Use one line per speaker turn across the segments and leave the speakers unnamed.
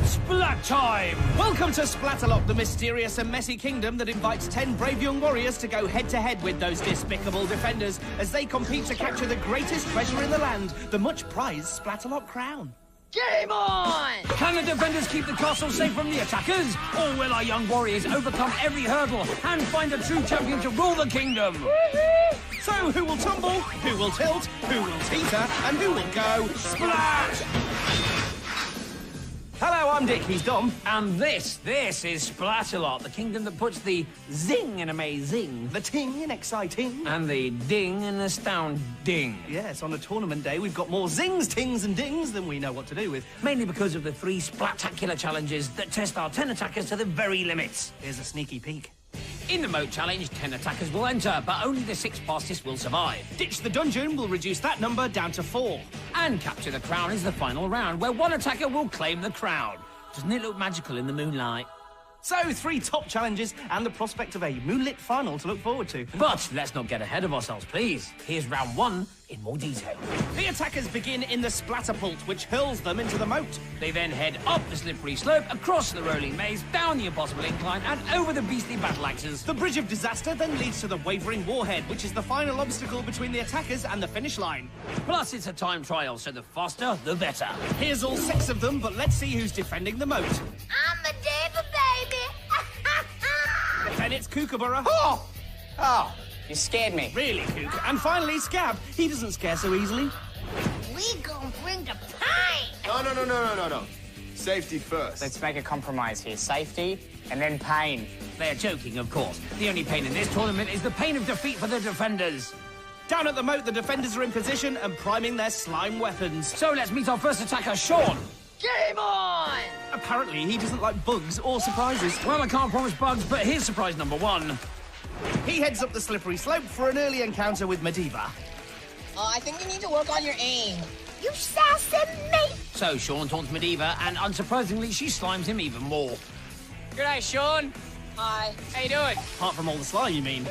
Splat time!
Welcome to Splatalot, the mysterious and messy kingdom that invites 10 brave young warriors to go head-to-head with those despicable defenders as they compete to capture the greatest treasure in the land, the much-prized Splatalot crown.
Game on!
Can the defenders keep the castle safe from the attackers? Or will our young warriors overcome every hurdle and find a true champion to rule the kingdom?
So who will tumble, who will tilt, who will teeter, and who will go splat? Hello, I'm Dick, he's Dom.
And this is Splatalot, the kingdom that puts the zing in amazing.
The ting in exciting.
And the ding in astounding.
Yes, on a tournament day, we've got more zings, tings, and dings than we know what to do with.
Mainly because of the 3 Splatacular challenges that test our 10 attackers to the very limits.
Here's a sneaky peek.
In the moat challenge, 10 attackers will enter, but only the 6 fastest will survive.
Ditch the dungeon will reduce that number down to 4.
And capture the crown is the final round, where 1 attacker will claim the crown. Doesn't it look magical in the moonlight?
So, 3 top challenges and the prospect of a moonlit final to look forward to.
But let's not get ahead of ourselves, please. Here's round 1 in more detail.
The attackers begin in the Splatapult, which hurls them into the moat.
They then head up the slippery slope, across the rolling maze, down the impossible incline, and over the beastly battle axes.
The Bridge of Disaster then leads to the Wavering Warhead, which is the final obstacle between the attackers and the finish line.
Plus, it's a time trial, so the faster, the better.
Here's all 6 of them, but let's see who's defending the moat.
I'm a diva, baby!
Then it's Kookaburra.
Oh, you scared me.
Really, Kook. And finally, Scab. He doesn't scare so easily.
We gon' bring the pain!
No. Safety first.
Let's make a compromise here. Safety and then pain.
They're joking, of course. The only pain in this tournament is the pain of defeat for the defenders.
Down at the moat, the defenders are in position and priming their slime weapons.
So let's meet our first attacker, Sean.
Game on!
Apparently, he doesn't like bugs or surprises.
Well, I can't promise bugs, but here's surprise number 1.
He heads up the slippery slope for an early encounter with Mediva.
I think you need to work on your aim.
You sassy me!
So Sean taunts Mediva, and unsurprisingly, she slimes him even more.
Good day, Sean.
Hi.
How you doing?
Apart from all the slime, you mean?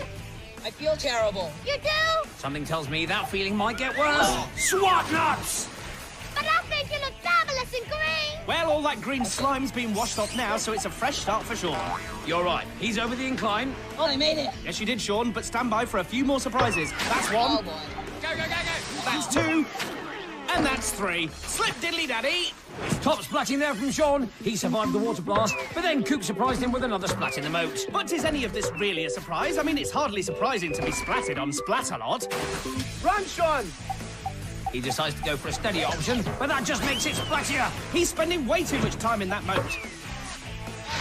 I feel terrible.
You do?
Something tells me that feeling might get worse. Swat nuts!
But I think you look fabulous in green!
Well, all that green slime's been washed off now, so it's a fresh start for Sean.
You're right. He's over the incline.
Oh, I made it.
Yes, you did, Sean, but stand by for a few more surprises. That's
Oh,
1.
boy.
Go.
That's 2. And that's 3. Slip diddly daddy!
Top splatting there from Sean. He survived the water blast, but then Coop surprised him with another splat in the moat.
But is any of this really a surprise? I mean, it's hardly surprising to be splatted on Splatalot. Run, Sean!
He decides to go for a steady option, but that just makes it splattier.
He's spending way too much time in that moat.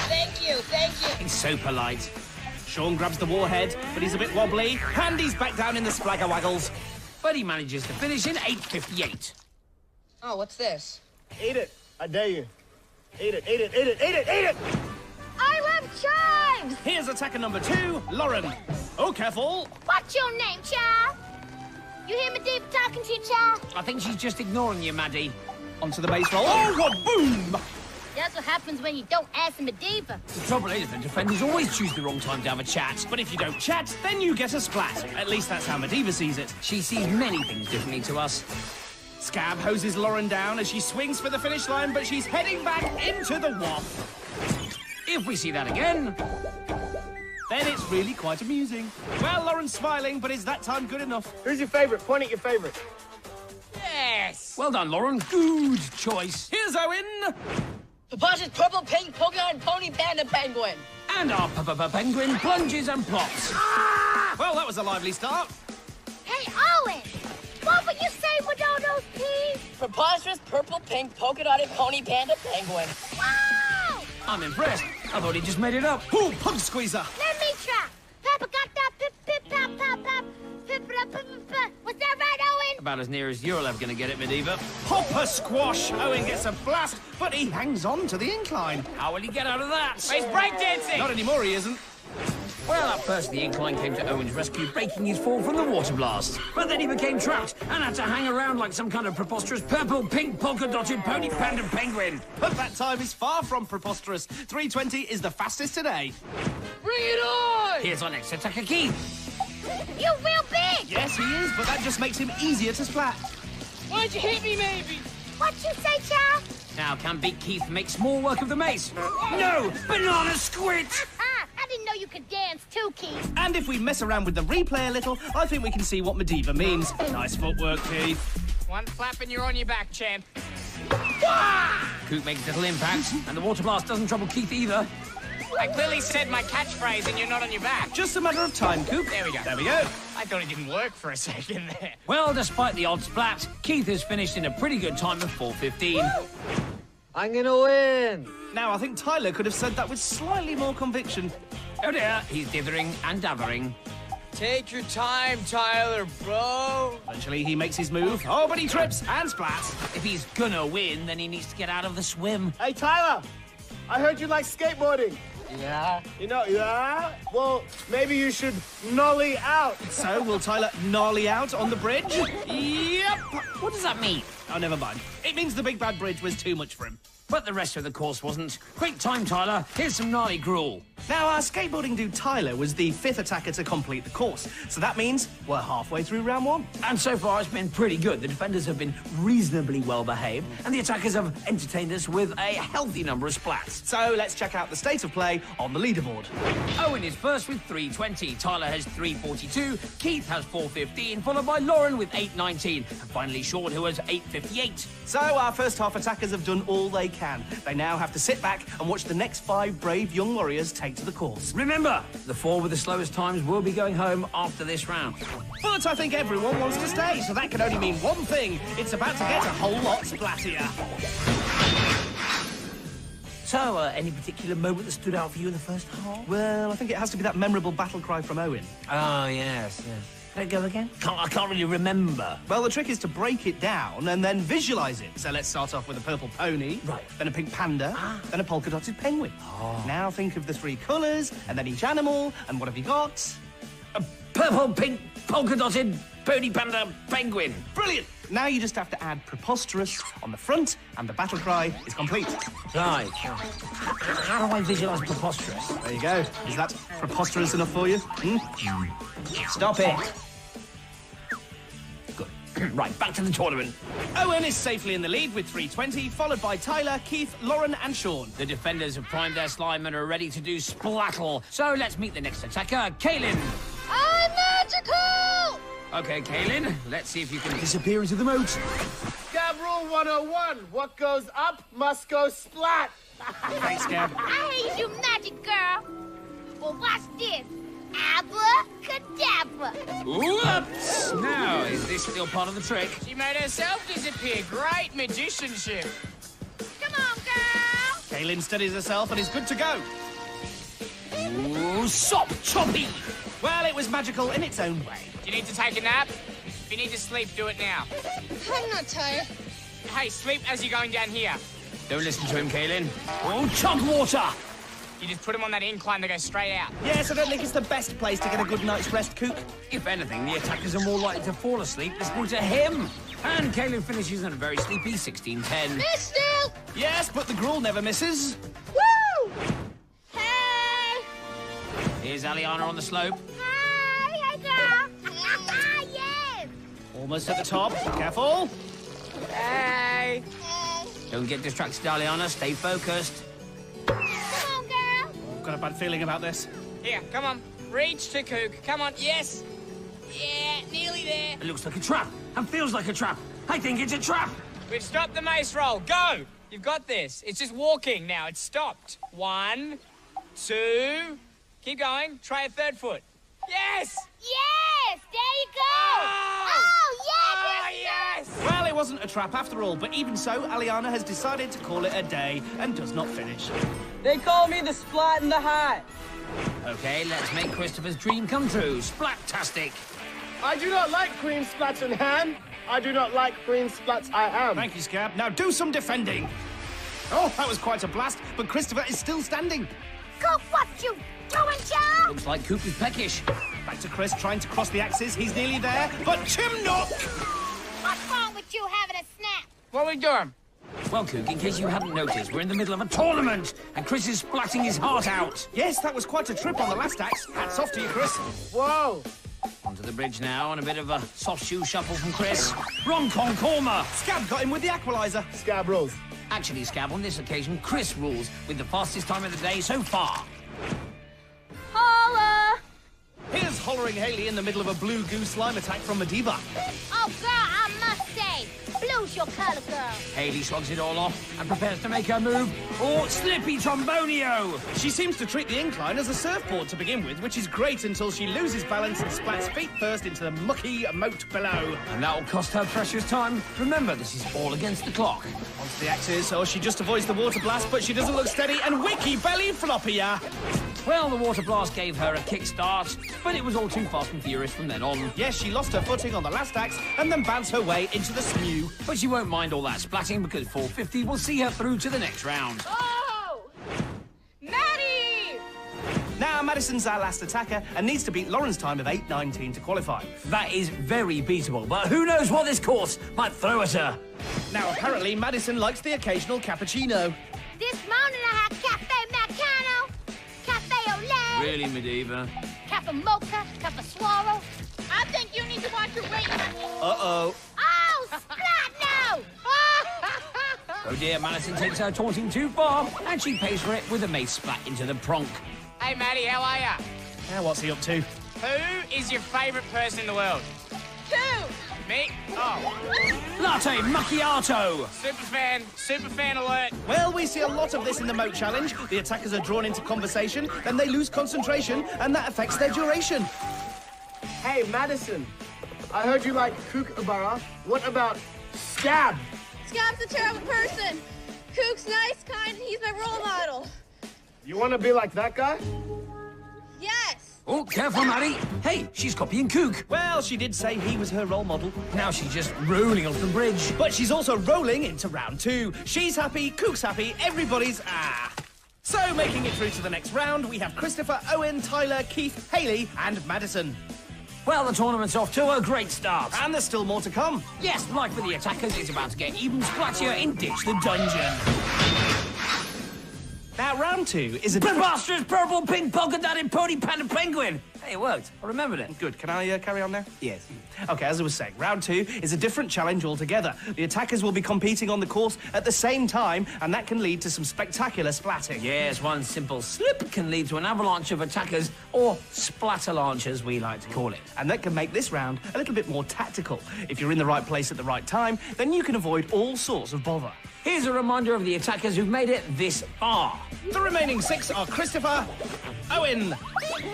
Thank you.
He's so polite.
Sean grabs the warhead, but he's a bit wobbly, and he's back down in the Splagger-waggles.
But he manages to finish in 8:58.
Oh, what's this?
Eat it. I dare you. Eat it.
I love chives!
Here's attacker number 2, Lauren. Oh, careful.
What's your name, child? You hear Mediva talking to you, child?
I think she's just ignoring you, Maddie.
Onto the base roll. Oh, what boom!
That's what happens when you don't ask Mediva.
The trouble is, the defenders always choose the wrong time to have a chat.
But if you don't chat, then you get a splat. At least that's how Mediva sees it.
She sees many things differently to us.
Scab hoses Lauren down as she swings for the finish line, but she's heading back into the wop.
If we see that again...
Then it's really quite amusing. Well, Lauren's smiling, but is that time good enough?
Who's your favorite? Point at your favorite.
Yes.
Well done, Lauren. Good choice.
Here's Owen.
Preposterous purple, pink, polka dot, pony, panda, penguin.
And our penguin plunges and plops.
Well, that was a lively start.
Hey, Owen! What would you say with all those peas?
Preposterous purple, pink, polka dotted, pony, panda, penguin.
Wow!
I'm impressed. I thought he just made it up.
Ooh, pug squeezer.
Let me try. Papa got that pip, pip, pop, pop, pop. Pip, pip, pip, pip. Was that right, Owen?
About as near as you're ever going to get it, Mediva.
Hopper squash. Owen gets a blast, but he hangs on to the incline.
How will he get out of that?
He's breakdancing.
Not anymore, he isn't.
Well, at first the incline came to Owen's rescue, breaking his fall from the water blast. But then he became trapped and had to hang around like some kind of preposterous purple, pink, polka-dotted pony panda penguin.
But that time is far from preposterous. 3:20 is the fastest today.
Bring it on!
Here's our next attacker, Keith.
You real big!
Yes, he is, but that just makes him easier to splat.
Why'd you hit me, maybe?
What you say, child?
Now, can Big Keith make small work of the mace? No! Banana squid!
I didn't know you could dance too, Keith.
And if we mess around with the replay a little, I think we can see what Medivh means. Nice footwork, Keith.
One flap and you're on your back, champ.
Coop makes little impact, and the water blast doesn't trouble Keith either.
I clearly said my catchphrase and you're not on your back.
Just a matter of time, Coop.
There we go.
There we go.
I thought it didn't work for a second there.
Well, despite the odd splat, Keith has finished in a pretty good time of 4:15.
I'm gonna win!
Now, I think Tyler could have said that with slightly more conviction.
Oh dear, he's dithering and davering.
Take your time, Tyler, bro.
Eventually, he makes his move. Oh, but he trips and splats.
If he's gonna win, then he needs to get out of the swim.
Hey, Tyler, I heard you like skateboarding.
Yeah?
You know, yeah? Well, maybe you should nollie out.
So, will Tyler nollie out on the bridge? Yep.
What does that mean?
Oh, never mind. It means the big bad bridge was too much for him.
But the rest of the course wasn't. Great time, Tyler. Here's some gnarly gruel.
Now, our skateboarding dude Tyler was the 5th attacker to complete the course. So that means we're halfway through round 1.
And so far, it's been pretty good. The defenders have been reasonably well behaved, and the attackers have entertained us with a healthy number of splats.
So let's check out the state of play on the leaderboard.
Owen is first with 3:20. Tyler has 3:42. Keith has 4:15, followed by Lauren with 8:19. And finally, Sean, who has 8:58.
So our first half attackers have done all they can. They now have to sit back and watch the next 5 brave young warriors take to the course.
Remember, the 4 with the slowest times will be going home after this round.
But I think everyone wants to stay, so that can only mean one thing. It's about to get a whole lot splattier.
So, any particular moment that stood out for you in the first half?
Well, I think it has to be that memorable battle cry from Owen.
Oh, yes. Can I go again? I can't really remember.
Well, the trick is to break it down and then visualise it. So let's start off with a purple pony,
Right.
then a pink panda, then a polka-dotted penguin. Now think of the 3 colours, and then each animal, and what have you got?
A purple, pink, polka-dotted pony panda penguin.
Brilliant! Now you just have to add preposterous on the front, and the battle cry is complete.
Right. How do I visualise preposterous?
There you go. Is that preposterous enough for you? Stop it.
Good. Right, back to the tournament.
Owen is safely in the lead with 3:20, followed by Tyler, Keith, Lauren, and Sean.
The defenders have primed their slime and are ready to do splattle. So let's meet the next attacker, Kaylin.
I'm magical!
Okay, Kaylin, let's see if you can disappear into the moat.
Scab rule 101. What goes up must go splat.
Thanks, Gab.
I hate you, magic girl. Well, watch this. Abracadabra.
Whoops! Now, is this still part of the trick?
She made herself disappear. Great magicianship.
Come on, girl.
Kaylin steadies herself and is good to go.
Ooh, sop choppy!
Well, it was magical in its own way.
Do you need to take a nap? If you need to sleep, do it now.
I'm not tired.
Hey, sleep as you're going down here.
Don't listen to him, Kaylin. Oh, chug water!
You just put him on that incline that goes straight out.
Yes, I don't think it's the best place to get a good night's rest, Cook.
If anything, the attackers are more likely to fall asleep listening to him. And Kaylin finishes in a very sleepy 16:10.
Miss still.
Yes, but the gruel never misses.
Woo! Hey!
Here's Aliana on the slope.
Hi, girl. Yes!
Almost at the top. Careful.
Hey!
Don't get distracted, Aliana. Stay focused.
Come on, girl.
I've got a bad feeling about this.
Here, come on. Reach to Kook. Come on, yes. Yeah, nearly there.
It looks like a trap and feels like a trap. I think it's a trap.
We've stopped the mace roll. Go! You've got this. It's just walking now. It's stopped. 1, 2. Keep going. Try a 3rd foot. Yes!
Yes! There you go!
Oh!
Oh,
yes!
Well, it wasn't a trap after all, but even so, Aliana has decided to call it a day and does not finish.
They call me the Splat in the Hat.
Okay, let's make Christopher's dream come true. Splat-tastic.
I do not like cream splats in hand. I do not like cream splats I am.
Thank you, Scab. Now do some defending. Oh, that was quite a blast, but Christopher is still standing.
Go, what you doing, Joe?
Looks like Coop is peckish.
Back to Chris, trying to cross the axes. He's nearly there, but Chimnock!
What's wrong with you having a snap?
What are we doing?
Well, Coop, in case you hadn't noticed, we're in the middle of a tournament, and Chris is splatting his heart out.
Yes, that was quite a trip on the last axe. Hats off to you, Chris.
Whoa.
Onto the bridge now, and a bit of a soft shoe shuffle from Chris. Ron Concorma.
Scab got him with the equaliser.
Scab rules.
Actually, Scab, on this occasion, Chris rules with the fastest time of the day so far.
Holla!
Here's hollering Hayley in the middle of a blue goo slime attack from Mediva.
Oh, girl, I must say, blue's your color, girl.
Hayley shrugs it all off and prepares to make her move. Oh, Slippy Trombonio!
She seems to treat the incline as a surfboard to begin with, which is great until she loses balance and splats feet first into the mucky moat below.
And that'll cost her precious time. Remember, this is all against the clock.
Onto the axes, or she just avoids the water blast, but she doesn't look steady, and wiki belly floppia.
Well, the water blast gave her a kickstart, but it was all too fast and furious from then on.
Yes, she lost her footing on the last axe and then bounced her way into the smew.
But she won't mind all that splatting because 450 will see her through to the next round.
Oh! Maddie!
Now, Madison's our last attacker and needs to beat Lauren's time of 8:19 to qualify.
That is very beatable, but who knows what this course might throw at her.
Now, apparently, Madison likes the occasional cappuccino.
This morning I had cafe macano, cafe au lait,
Really, Mediva?
cafe mocha, cafe swallow. I think you need to watch your weight.
Uh-oh.
Oh, Splat, no!
Oh dear, Madison takes her taunting too far, and she pays for it with a mace splat into the pronk.
Hey, Maddie, how are ya?
Now, what's he up to?
Who is your favourite person in the world?
Two!
Me? Oh,
Latte macchiato!
super fan alert.
Well, we see a lot of this in the moat challenge. The attackers are drawn into conversation, then they lose concentration, and that affects their duration.
Hey, Madison. I heard you like Kookaburra. What about Scab?
Scab's a terrible person. Kook's nice, kind, and he's my role model.
You want to be like that guy?
Yes.
Oh, careful, Maddie. Hey, she's copying Kook.
Well, she did say he was her role model.
Now she's just rolling off the bridge.
But she's also rolling into round 2. She's happy, Kook's happy, everybody's So, making it through to the next round, we have Christopher, Owen, Tyler, Keith, Hayley, and Madison.
Well, the tournament's off to a great start.
And there's still more to come.
Yes, like for the attackers, it's about to get even splattier in Ditch the Dungeon.
Now, round 2 is a...
Preposterous purple pink polka dotted pony panda penguin. Hey, it worked. I remembered it.
Good. Can I carry on now? Yes. OK, as I was saying, round 2 is a different challenge altogether. The attackers will be competing on the course at the same time, and that can lead to some spectacular splatting.
Yes, one simple slip can lead to an avalanche of attackers, or Splatalot, as we like to call it.
And that can make this round a little bit more tactical. If you're in the right place at the right time, then you can avoid all sorts of bother.
Here's a reminder of the attackers who've made it this far.
The remaining 6 are Christopher, Owen,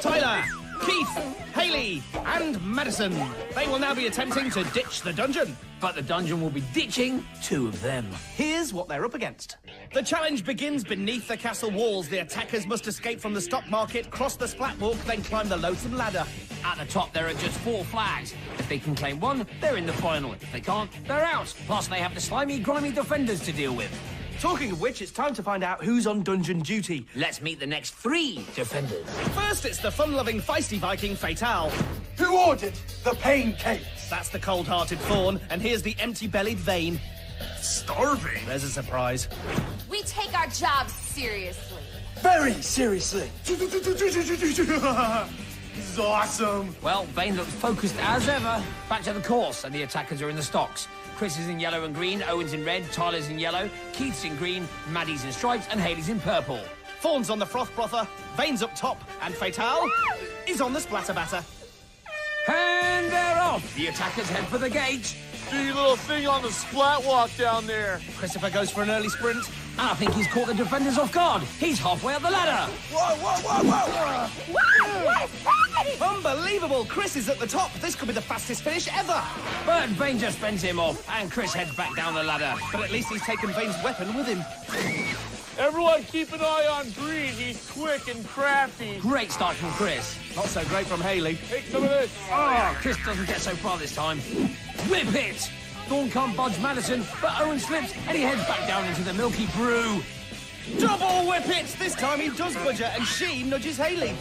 Tyler, Keith, Hayley, and Madison. They will now be attempting to ditch the dungeon.
But the dungeon will be ditching 2 of them.
Here's what they're up against. The challenge begins beneath the castle walls. The attackers must escape from the stock market, cross the splat walk, then climb the loathsome ladder.
At the top, there are just 4 flags. If they can claim 1, they're in the final. If they can't, they're out. Plus, they have the slimy, grimy defenders to deal with.
Talking of which, it's time to find out who's on dungeon duty.
Let's meet the next 3 defenders.
First, it's the fun-loving, feisty Viking, Fatal.
Who ordered the pancakes?
That's the cold-hearted Fawn, and here's the empty-bellied Vane.
Starving.
There's a surprise.
We take our jobs seriously.
Very seriously. This is awesome.
Well, Vane looks focused as ever. Back to the course, and the attackers are in the stocks. Chris is in yellow and green, Owen's in red, Tyler's in yellow, Keith's in green, Maddie's in stripes, and Hayley's in purple.
Fawn's on the froth brother, Vane's up top, and Fatal is on the splatter batter.
And they're off! The attackers head for the gate.
Do your little thing on the splat walk down there.
Christopher goes for an early sprint.
And I think he's caught the defenders off guard. He's halfway up the ladder.
Whoa, whoa, whoa, whoa!
Wow, what is happening?
Unbelievable! Chris is at the top. This could be the fastest finish ever.
But Vane just fends him off, and Chris heads back down the ladder.
But at least he's taken Vane's weapon with him.
Everyone keep an eye on Green. He's quick and crafty.
Great start from Chris.
Not so great from Hayley.
Take some of this.
Oh, Chris doesn't get so far this time. Whip it! Thorn can't budge Madison, but Owen slips, and he heads back down into the milky brew.
Double whip it! This time he does budge her, and she nudges Hayley.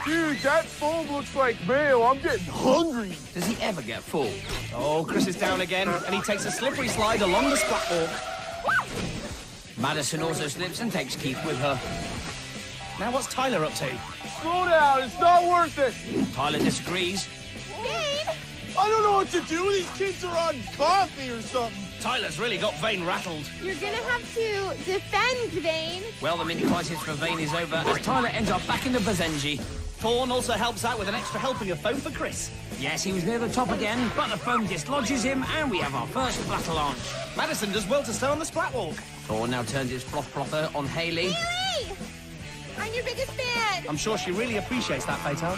Dude, that foam looks like mayo. I'm getting hungry.
Does he ever get full?
Oh, Chris is down again, and he takes a slippery slide along the splat walk.
Madison also slips and takes Keith with her.
Now what's Tyler up to?
Slow down. It's not worth it.
Tyler disagrees.
I don't know what to do. These kids are on coffee or something.
Tyler's really got Vane rattled.
You're gonna have to defend, Vane.
Well, the mini-crisis for Vane is over as Tyler ends up back in the Bazenji.
Thorn also helps out with an extra helping of foam for Chris.
Yes, he was near the top again, but the foam dislodges him, and we have our first Splatalot.
Madison does well to stay on the splat walk.
Thorn now turns his froth plopper on Hayley.
Haley! I'm your biggest fan.
I'm sure she really appreciates that, Fatal.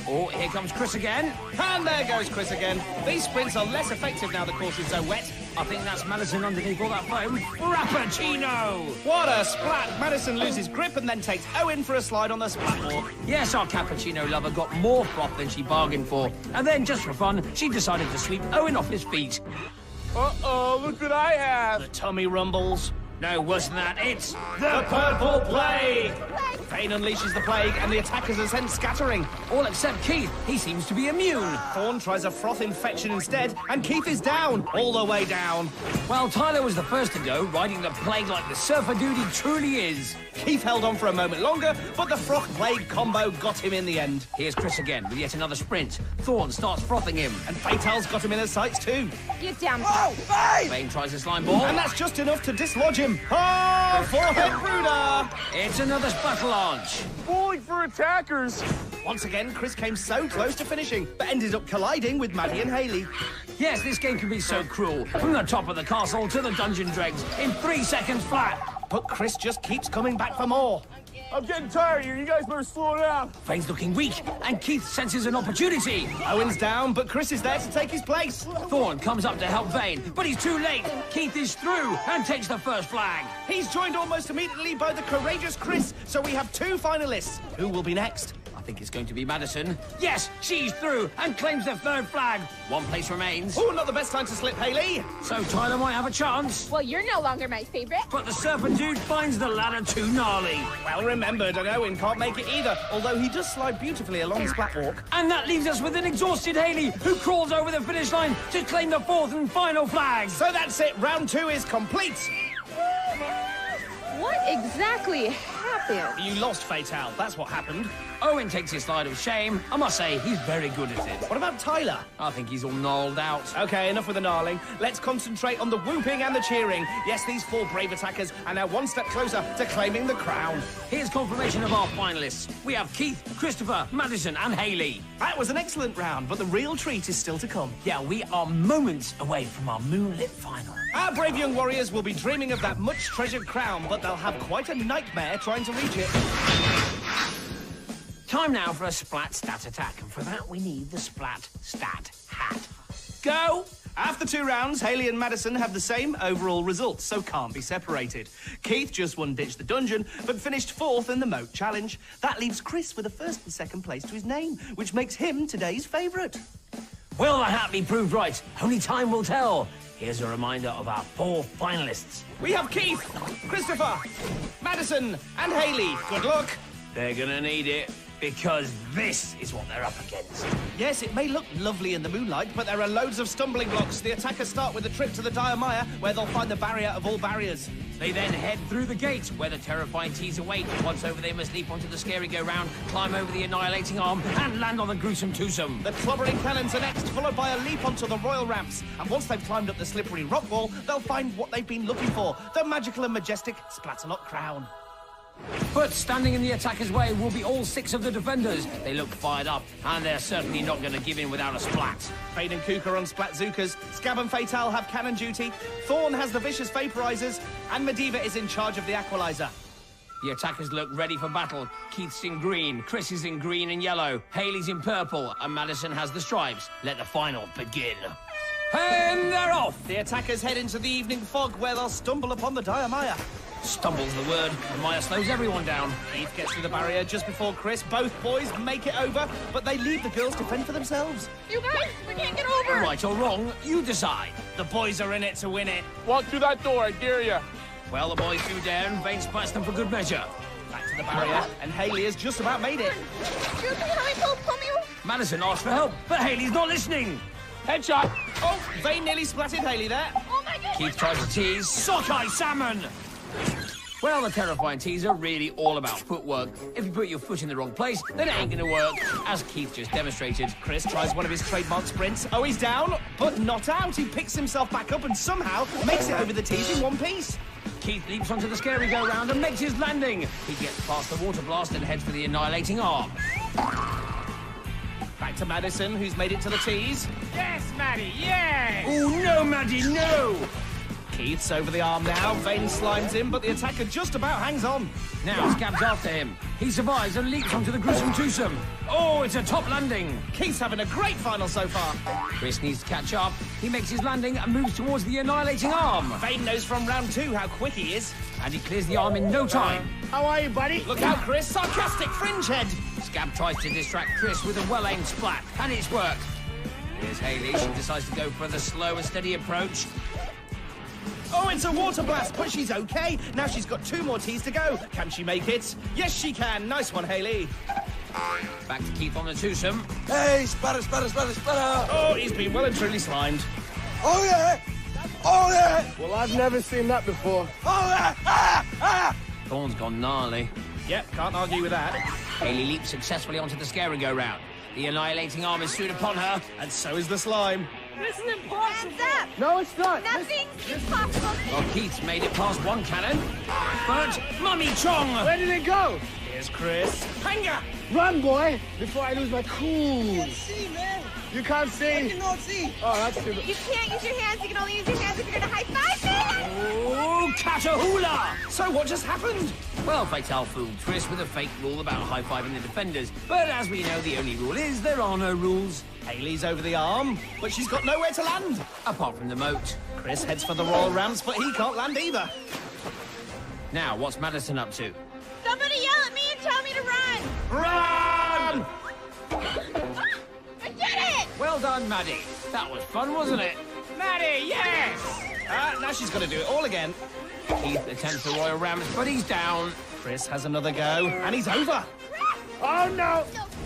Oh, here comes Chris again.
And there goes Chris again. These sprints are less effective now the course is so wet.
I think that's Madison underneath all that foam. Frappuccino!
What a splat! Madison loses grip and then takes Owen for a slide on the splat walk.
Yes, our cappuccino lover got more froth than she bargained for. And then, just for fun, she decided to sweep Owen off his feet.
Uh-oh, look what I have.
The tummy rumbles.
No, worse than that, it's
The Purple Plague! Vane unleashes the plague and the attackers are sent scattering.
all except Keith. He seems to be immune.
Thorn tries a froth infection instead, and Keith is down, all the way down.
Well, Tyler was the first to go, riding the plague like the surfer dude he truly is.
Keith held on for a moment longer, but the froth plague combo got him in the end.
Here's Chris again with yet another sprint. Thorn starts frothing him.
And Fatal's got him in his sights too.
Get down.
Vane tries a slime ball.
And that's just enough to dislodge him. Oh, forehead brooder!
It's another Splatalot.
Bowling for attackers.
Once again, Chris came so close to finishing, but ended up colliding with Maddie and Hayley.
Yes, this game can be so cruel. From the top of the castle to the dungeon dregs in 3 seconds flat.
But Chris just keeps coming back for more.
I'm getting tired here. You guys better slow down.
Vane's looking weak, and Keith senses an opportunity.
Owen's down, but Chris is there to take his place.
Thorn comes up to help Vane, but he's too late. Keith is through and takes the first flag.
He's joined almost immediately by the courageous Chris, so we have 2 finalists. Who will be next?
I think it's going to be Madison. Yes, she's through and claims the 3rd flag. 1 place remains.
Oh, not the best time to slip, Hayley.
So Tyler might have a chance.
Well, you're no longer my favorite.
But the serpent dude finds the ladder too gnarly.
Well remembered, and Owen can't make it either, although he does slide beautifully along the splat walk.
And that leaves us with an exhausted Hayley, who crawls over the finish line to claim the 4th and final flag.
So that's it, round 2 is complete.
What exactly happened?
You lost, Fatal, that's what happened.
Owen takes his slide of shame. I must say, he's very good at it.
What about Tyler?
I think he's all gnarled out.
Okay, enough with the gnarling. Let's concentrate on the whooping and the cheering. Yes, these 4 brave attackers are now 1 step closer to claiming the crown.
Here's confirmation of our finalists. We have Keith, Christopher, Madison and Hayley.
That was an excellent round, but the real treat is still to come.
Yeah, we are moments away from our moonlit final.
Our brave young warriors will be dreaming of that much-treasured crown, but they'll have quite a nightmare trying to reach it.
Time now for a Splat Stat attack, and for that we need the Splat Stat hat. Go!
After 2 rounds, Hayley and Madison have the same overall results, so can't be separated. Keith just won Ditch the Dungeon, but finished 4th in the Moat Challenge. That leaves Chris with a 1st and 2nd place to his name, which makes him today's favourite.
Will the hat be proved right? Only time will tell. Here's a reminder of our 4 finalists.
We have Keith, Christopher, Madison and Hayley. Good luck.
They're gonna need it, because this is what they're up against.
Yes, it may look lovely in the moonlight, but there are loads of stumbling blocks. The attackers start with a trip to the Dire Mire, where they'll find the barrier of all barriers.
They then head through the gate, where the terrifying teas await. Once over, they must leap onto the scary go-round, climb over the annihilating arm, and land on the gruesome twosome.
The clobbering cannons are next, followed by a leap onto the royal ramps. And once they've climbed up the slippery rock wall, they'll find what they've been looking for, the magical and majestic Splatalot crown.
But standing in the attacker's way will be all 6 of the defenders. They look fired up, and they're certainly not going to give in without a splat.
Fade and Kook are on Splatzookers, Scab and Fatal have cannon duty, Thorn has the vicious vaporizers, and Medivh is in charge of the Aqualizer.
The attackers look ready for battle. Keith's in green, Chris is in green and yellow, Hayley's in purple, and Madison has the stripes. Let the final begin. And they're off!
The attackers head into the evening fog, where they'll stumble upon the Dire Mire.
Stumble's the word. The Mire slows everyone down.
Keith gets to the barrier just before Chris. Both boys make it over, but they leave the girls to fend for themselves.
You guys, we can't get over.
Right or wrong, you decide.
The boys are in it to win it.
Walk through that door, I dare you.
Well, the boys do down. Vane splats them for good measure.
Back to the barrier, and Hayley has just about made it.
Pull me over.
Madison asks for help, but Hayley's not listening.
Headshot.
Oh, Vane nearly splatted Hayley there.
Oh my God.
Keith tries to tease. Sockeye salmon! Well, the terrifying teas are really all about footwork. If you put your foot in the wrong place, then it ain't gonna work, as Keith just demonstrated.
Chris tries one of his trademark sprints. Oh, he's down, but not out. He picks himself back up and somehow makes it over the tees in one piece.
Keith leaps onto the scary go-round and makes his landing. He gets past the water blast and heads for the annihilating arm.
Back to Madison, who's made it to the tees.
Yes, Maddie, yes!
Oh, no, Maddie, no!
Keith's over the arm now. Vane slimes him, but the attacker just about hangs on.
Now Scab's after him. He survives and leaps onto the gruesome twosome. Oh, it's a top landing.
Keith's having a great final so far.
Chris needs to catch up. He makes his landing and moves towards the annihilating arm.
Vane knows from round 2 how quick he is.
And he clears the arm in no time.
How are you, buddy?
Look out, Chris. Sarcastic fringe head.
Scab tries to distract Chris with a well-aimed splat, and it's worked. Here's Hayley. She decides to go for the slow and steady approach.
Oh, it's a water blast, but she's okay. Now she's got 2 more tees to go. Can she make it? Yes, she can. Nice one, Hayley.
Back to Keith on the twosome.
Hey, spatter.
Oh, he's been well and truly slimed.
Oh, yeah. Oh, yeah.
Well, I've never seen that before.
Oh, yeah.
Thorn's gone gnarly.
Yep, can't argue with that.
Hayley leaps successfully onto the scary go-round. The annihilating arm is soon upon her.
And so is the slime.
This is impossible. Hands up.
No, it's not.
Nothing's impossible.
Well, Keith's made it past one cannon. But Mummy Chong!
Where did it go?
Here's Chris. Hanga!
Run, boy, before I lose my cool.
I can't see, man.
You can't see?
I cannot see.
Oh, that's too bad.
You can't use your hands. You can only use your hands if you're going to high-five me.
Oh, Catahoola!
So what just happened?
Well, Fatal fooled Chris with a fake rule about high-fiving the defenders. But as we know, the only rule is there are no rules.
Hayley's over the arm, but she's got nowhere to land.
Apart from the moat.
Chris heads for the royal ramps, but he can't land either.
Now, what's Madison up to?
Somebody yell at me and tell me to run.
Run!
I did it.
Well done, Maddie. That was fun, wasn't it?
Maddie, yes!
Now she's got to do it all again.
Keith attempts the royal rams, but he's down.
Chris has another go, and he's over.
Oh, no.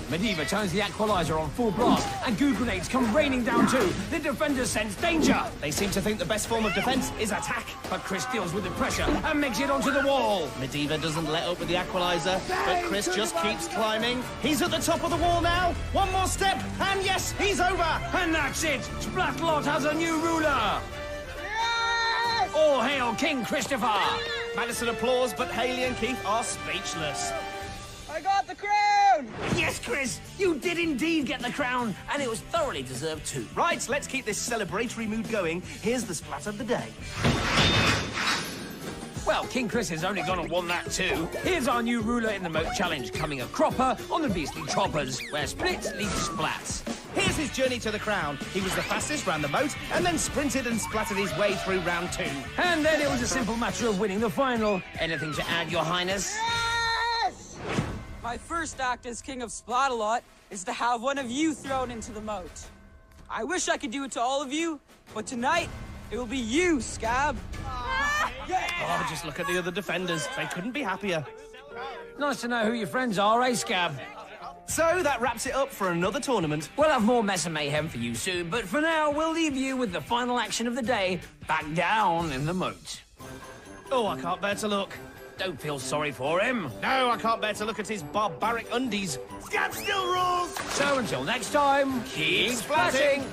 Medivh turns the equalizer on full blast, and goo grenades come raining down too. The defenders sense danger.
They seem to think the best form of defense is attack.
But Chris deals with the pressure and makes it onto the wall.
Medivh doesn't let up with the equalizer, but Chris just keeps climbing. He's at the top of the wall now. One more step, and yes, he's over.
And that's it. Splatalot has a new ruler. All hail King Christopher.
Madison applauds, but Hayley and Keith are speechless.
I got the crown!
Yes, Chris, you did indeed get the crown, and it was thoroughly deserved too.
Right, let's keep this celebratory mood going. Here's the splat of the day.
Well, King Chris has only gone and won that too. Here's our new ruler in the moat challenge, coming a cropper on the beastly choppers, where splits lead to splats.
Here's his journey to the crown. He was the fastest round the moat, and then sprinted and splattered his way through round 2.
And then it was a simple matter of winning the final. Anything to add, Your Highness?
My first act as King of Splatalot is to have one of you thrown into the moat. I wish I could do it to all of you, but tonight, it will be you, Scab.
Oh, just look at the other defenders. They couldn't be happier.
Nice to know who your friends are, eh, Scab?
So that wraps it up for another tournament.
We'll have more mess and mayhem for you soon, but for now, we'll leave you with the final action of the day, back down in the moat.
Oh, I can't bear to look.
Don't feel sorry for him.
No, I can't bear to look at his barbaric undies. Scab still rules!
So until next time, keep splatting!